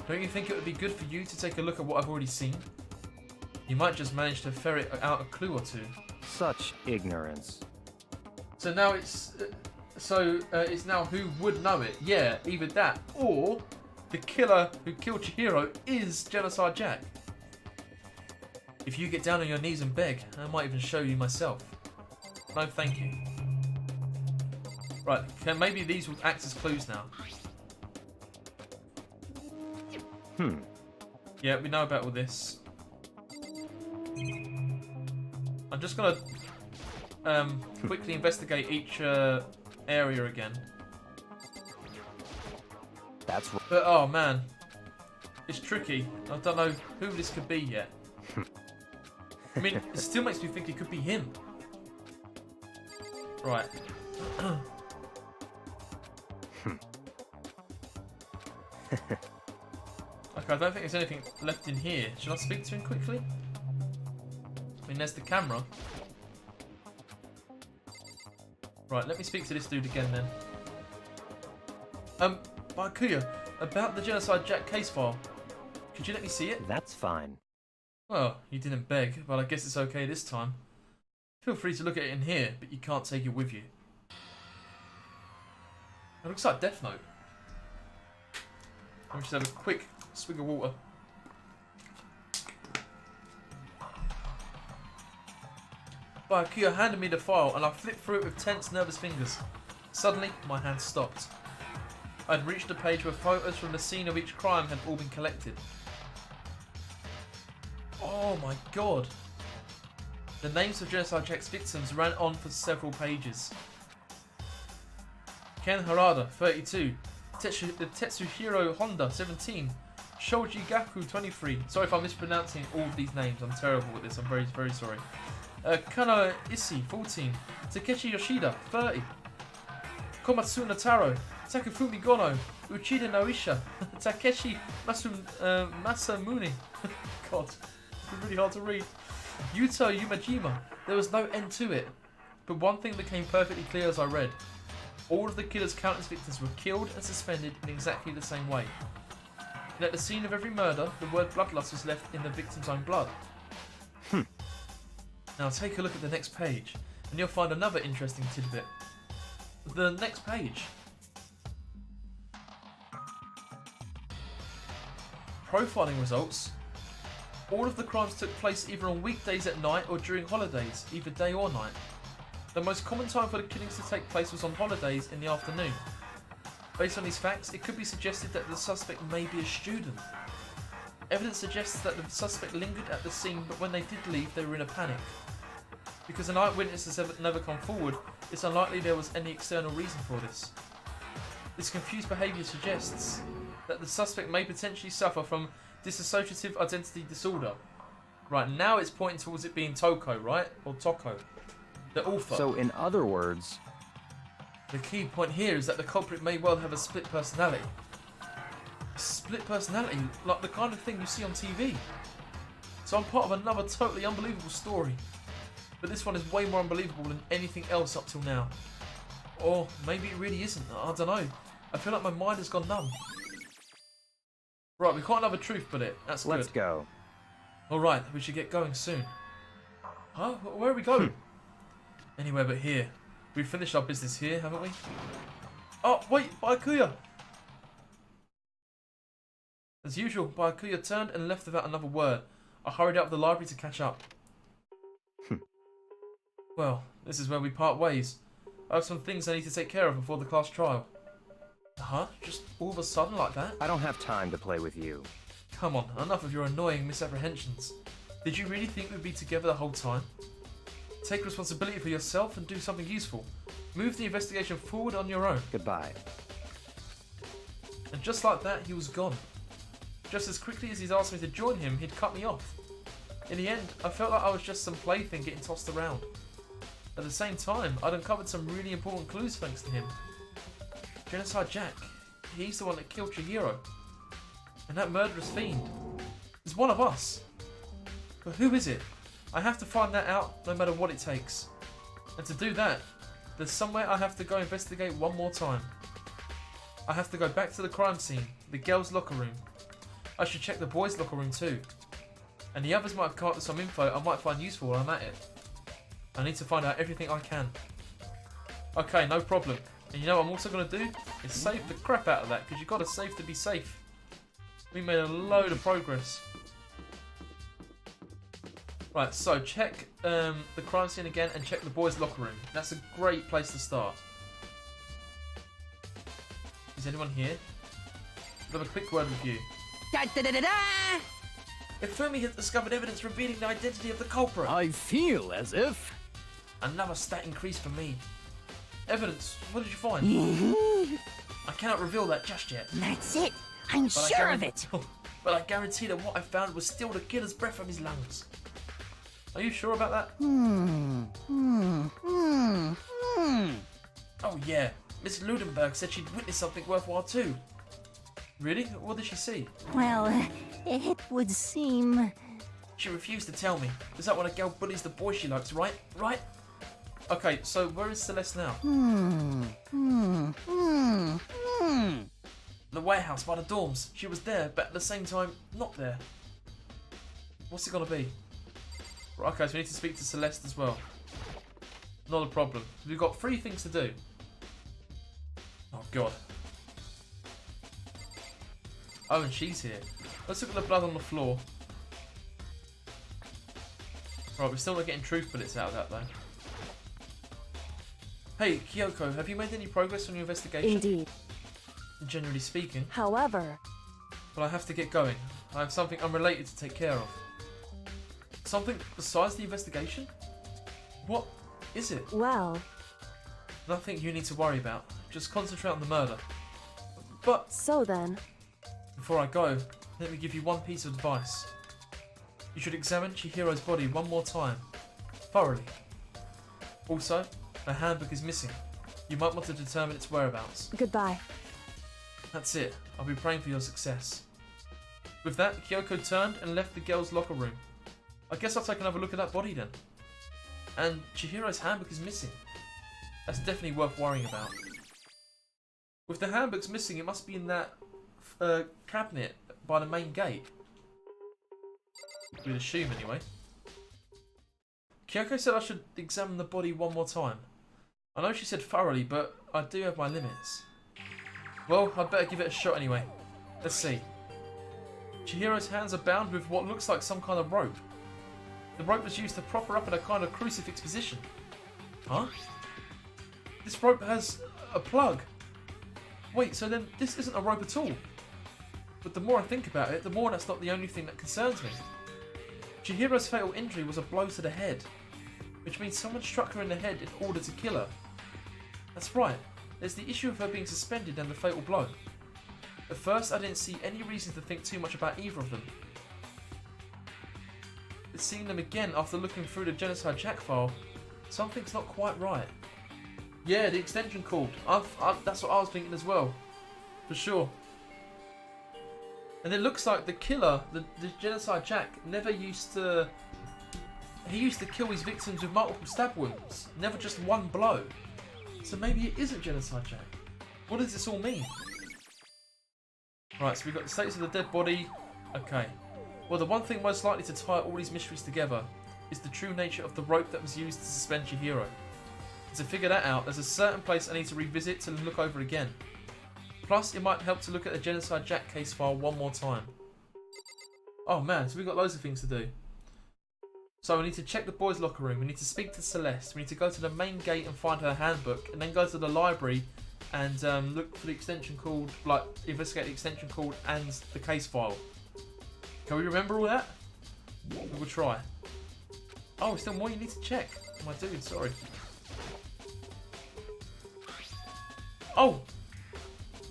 don't you think it would be good for you to take a look at what I've already seen? You might just manage to ferret out a clue or two. Such ignorance. So now it's now who would know it? Yeah, either that or the killer who killed Chihiro is Genocide Jack. If you get down on your knees and beg, I might even show you myself. No, thank you. Right, maybe these will act as clues now. Yeah, we know about all this. I'm just gonna quickly investigate each area again. That's right. But oh man, it's tricky. I don't know who this could be yet. I mean, it still makes me think it could be him. Right. Okay, I don't think there's anything left in here. Should I speak to him quickly? I mean, there's the camera. Right, let me speak to this dude again then. Bakuya, about the Genocide Jack case file. Could you let me see it? That's fine. Well, you didn't beg, but I guess it's okay this time. Feel free to look at it in here, but you can't take it with you. It looks like Death Note. Let me just have a quick swig of water. Bakuya handed me the file and I flipped through it with tense, nervous fingers. Suddenly, my hand stopped. I'd reached a page where photos from the scene of each crime had all been collected. Oh my god. The names of Genocide Jack's victims ran on for several pages. Ken Harada, 32. Tetsuhiro Honda, 17. Shoji Gaku, 23. Sorry if I'm mispronouncing all of these names. I'm terrible at this. I'm very, very sorry. Kano Issei, 14. Takeshi Yoshida, 30. Komatsu Nataro. Takafumi Gono. Uchida Naoisha. Takeshi Masamune. God, it's really hard to read. Yuto Yumajima. There was no end to it. But one thing became perfectly clear as I read. All of the killer's countless victims were killed and suspended in exactly the same way. And at the scene of every murder, the word bloodlust was left in the victim's own blood. Now take a look at the next page, and you'll find another interesting tidbit. The next page. Profiling results. All of the crimes took place either on weekdays at night or during holidays, either day or night. The most common time for the killings to take place was on holidays in the afternoon. Based on these facts, it could be suggested that the suspect may be a student. Evidence suggests that the suspect lingered at the scene, but when they did leave, they were in a panic. Because an eyewitness has never come forward, it's unlikely there was any external reason for this. This confused behaviour suggests that the suspect may potentially suffer from dissociative identity disorder. Right, now it's pointing towards it being Toko, right? Or Toko. The author. So, in other words, the key point here is that the culprit may well have a split personality. A split personality, like the kind of thing you see on TV. So I'm part of another totally unbelievable story. But this one is way more unbelievable than anything else up till now. Or maybe it really isn't, I don't know. I feel like my mind has gone numb. Right, we got another truth bullet, that's let's good. go. Alright, we should get going soon. Huh? Where are we going? Anywhere but here. We've finished our business here, haven't we? Oh, wait, Byakuya! As usual, Byakuya turned and left without another word. I hurried out of the library to catch up. Well, this is where we part ways. I have some things I need to take care of before the class trial. Huh? Just all of a sudden like that? I don't have time to play with you. Come on, enough of your annoying misapprehensions. Did you really think we'd be together the whole time? Take responsibility for yourself and do something useful. Move the investigation forward on your own. Goodbye. And just like that, he was gone. Just as quickly as he's asked me to join him, he'd cut me off. In the end, I felt like I was just some plaything getting tossed around. At the same time, I'd uncovered some really important clues thanks to him. Genocide Jack, he's the one that killed Chihiro. And that murderous fiend is one of us. But who is it? I have to find that out no matter what it takes. And to do that, there's somewhere I have to go investigate one more time. I have to go back to the crime scene, the girls' locker room. I should check the boys' locker room too. And the others might have come up with some info I might find useful while I'm at it. I need to find out everything I can. Okay, no problem. And you know what I'm also going to do? Is save the crap out of that, because you've got to save to be safe. We made a load of progress. Right, so check the crime scene again and check the boys' locker room. That's a great place to start. Is anyone here? I'll have a quick word with you. Da da da da da! If Fumi has discovered evidence revealing the identity of the culprit. I feel as if... Another stat increase for me. Evidence, what did you find? I cannot reveal that just yet. That's it. I'm But sure of it. But I guarantee that what I found was still the killer's breath from his lungs. Are you sure about that? Oh yeah, Miss Ludenberg said she'd witnessed something worthwhile too. Really? What did she see? Well, it would seem... She refused to tell me. Is that when a girl bullies the boy she likes, right? Right? Okay, so where is Celeste now? The warehouse by the dorms. She was there, but at the same time, not there. What's it gonna be? Right, okay, so we need to speak to Celeste as well. Not a problem. We've got 3 things to do. Oh god. Oh, and she's here. Let's look at the blood on the floor. Right, we're still not getting truth bullets out of that though. Hey, Kyoko, have you made any progress on your investigation? Indeed. Generally speaking. However, But I have to get going. I have something unrelated to take care of. Something besides the investigation? What is it? well, Nothing you need to worry about. Just concentrate on the murder. But so then, before I go, let me give you one piece of advice. You should examine Chihiro's body one more time. Thoroughly. Also, her handbook is missing. You might want to determine its whereabouts. goodbye. That's it. I'll be praying for your success. With that, Kyoko turned and left the girls' locker room. I guess I'll take another look at that body then. And Chihiro's handbook is missing. That's definitely worth worrying about. With the handbooks missing, it must be in that cabinet by the main gate. We'd assume anyway. Kyoko said I should examine the body one more time. I know she said thoroughly, but I do have my limits. Well, I'd better give it a shot anyway. Let's see. Chihiro's hands are bound with what looks like some kind of rope. The rope was used to prop her up in a kind of crucifix position. Huh? This rope has a plug. Wait, so then this isn't a rope at all. But the more I think about it, the more that's not the only thing that concerns me. Chihiro's fatal injury was a blow to the head, which means someone struck her in the head in order to kill her. That's right, there's the issue of her being suspended and the fatal blow. At first I didn't see any reason to think too much about either of them. But seeing them again after looking through the Genocide Jack file, something's not quite right. Yeah, the extension cord. That's what I was thinking as well. For sure. And it looks like the killer, the Genocide Jack, never used to... He used to kill his victims with multiple stab wounds. Never just one blow. So maybe it isn't Genocide Jack. What does this all mean? Right, so we've got the status of the dead body. Okay. Well, the one thing most likely to tie all these mysteries together is the true nature of the rope that was used to suspend Chihiro. And to figure that out, there's a certain place I need to revisit to look over again. Plus, it might help to look at the Genocide Jack case file one more time. Oh man, so we've got loads of things to do. So we need to check the boys' locker room, we need to speak to Celeste, we need to go to the main gate and find her handbook, and then go to the library and look for the extension cord, like investigate the extension cord and the case file. Can we remember all that? We'll try. Oh, there's still more you need to check. My dude, sorry. Oh!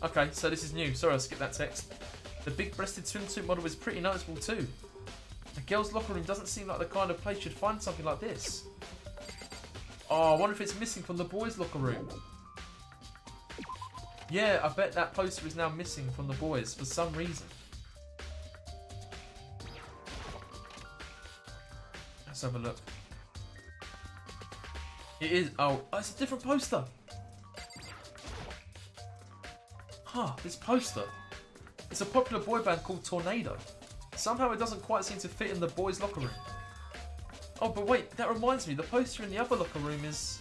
Okay, so this is new. Sorry, I skipped that text. The big-breasted swimsuit model is pretty noticeable too. The girls' locker room doesn't seem like the kind of place you'd find something like this. Oh, I wonder if it's missing from the boys' locker room. Yeah, I bet that poster is now missing from the boys for some reason. Let's have a look. It is. Oh, it's a different poster. Huh, this poster. It's a popular boy band called Tornado. Somehow it doesn't quite seem to fit in the boys' locker room. Oh, but wait, that reminds me, the poster in the other locker room is...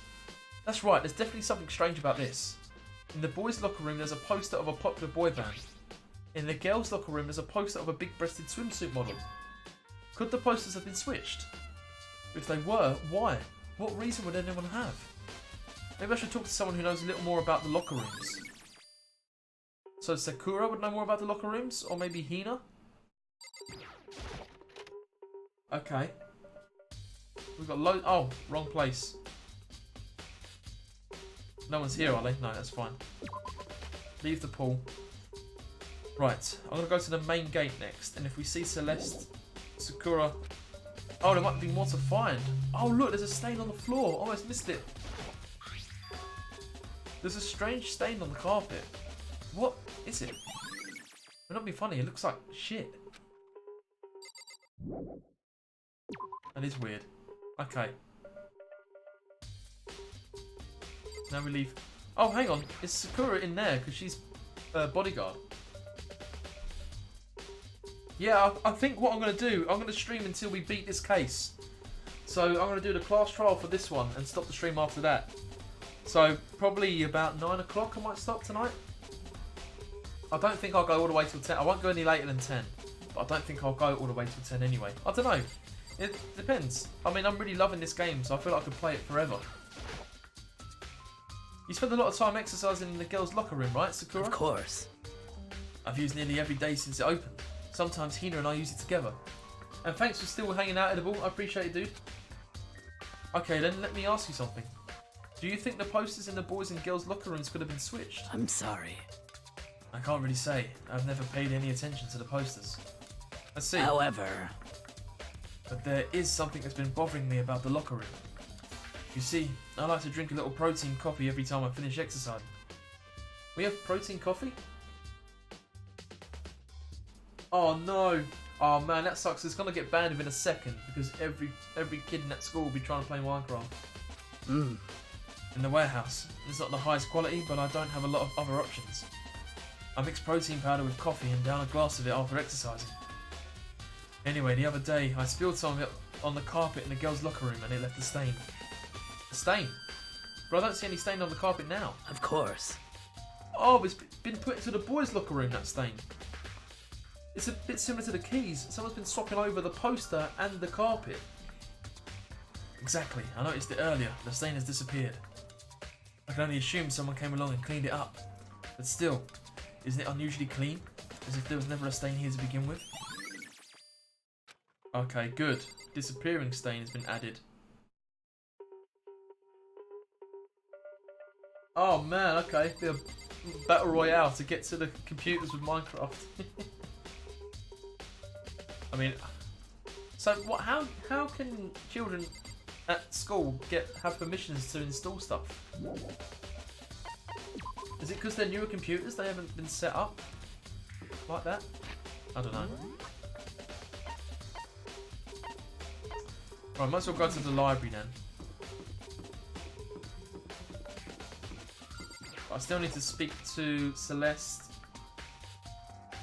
That's right, there's definitely something strange about this. In the boys' locker room, there's a poster of a popular boy band. In the girls' locker room, there's a poster of a big-breasted swimsuit model. Could the posters have been switched? If they were, why? What reason would anyone have? Maybe I should talk to someone who knows a little more about the locker rooms. So Sakura would know more about the locker rooms? Or maybe Hina? Okay. We've got loads... Oh, wrong place. No one's here, are they? No, that's fine. Leave the pool. Right, I'm going to go to the main gate next. And if we see Celeste, Sakura... Oh, there might be more to find. Oh, look, there's a stain on the floor. Almost missed it. There's a strange stain on the carpet. What is it? We're not being funny, it looks like shit. That is weird. Okay. Now we leave. Oh, hang on. Is Sakura in there? Because she's bodyguard. Yeah, I think what I'm going to do, I'm going to stream until we beat this case. So I'm going to do the class trial for this one and stop the stream after that. So probably about 9 o'clock I might stop tonight. I don't think I'll go all the way till 10. I won't go any later than 10. But I don't think I'll go all the way till 10 anyway. I don't know. It depends. I mean, I'm really loving this game, so I feel like I could play it forever. You spend a lot of time exercising in the girls' locker room, right, Sakura? Of course. I've used nearly every day since it opened. Sometimes Hina and I use it together. And thanks for still hanging out, Edible. I appreciate it, dude. Okay, then let me ask you something. Do you think the posters in the boys' and girls' locker rooms could have been switched? I'm sorry. I can't really say. I've never paid any attention to the posters. Let's see. However... But there is something that's been bothering me about the locker room. You see, I like to drink a little protein coffee every time I finish exercising. We have protein coffee? Oh no! Oh man, that sucks. It's gonna get banned within a second because every kid in that school will be trying to play Minecraft. Mmm. In the warehouse. It's not the highest quality, but I don't have a lot of other options. I mix protein powder with coffee and down a glass of it after exercising. Anyway, the other day, I spilled some of it on the carpet in the girls' locker room and it left a stain. A stain? But I don't see any stain on the carpet now. Of course. Oh, it's been put into the boys' locker room, that stain. It's a bit similar to the keys. Someone's been swapping over the poster and the carpet. Exactly, I noticed it earlier. The stain has disappeared. I can only assume someone came along and cleaned it up. But still, isn't it unusually clean? As if there was never a stain here to begin with? Okay, good. Disappearing stain has been added. Oh man, okay. Be a battle royale to get to the computers with Minecraft. I mean, so what? How can children at school have permissions to install stuff? Is it because they're newer computers? They haven't been set up like that? I don't know. Right, might as well go to the library then. But I still need to speak to Celeste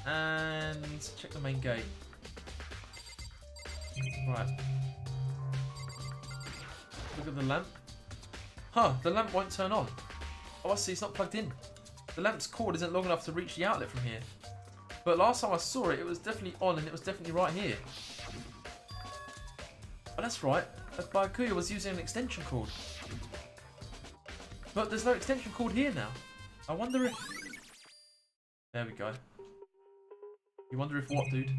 and check the main gate. Right. Look at the lamp. Huh, the lamp won't turn on. Oh, I see, it's not plugged in. The lamp's cord isn't long enough to reach the outlet from here. But last time I saw it, it was definitely on and it was definitely right here. Oh, that's right. Byakuya was using an extension cord. But there's no extension cord here now. I wonder if... There we go. You wonder if what, dude?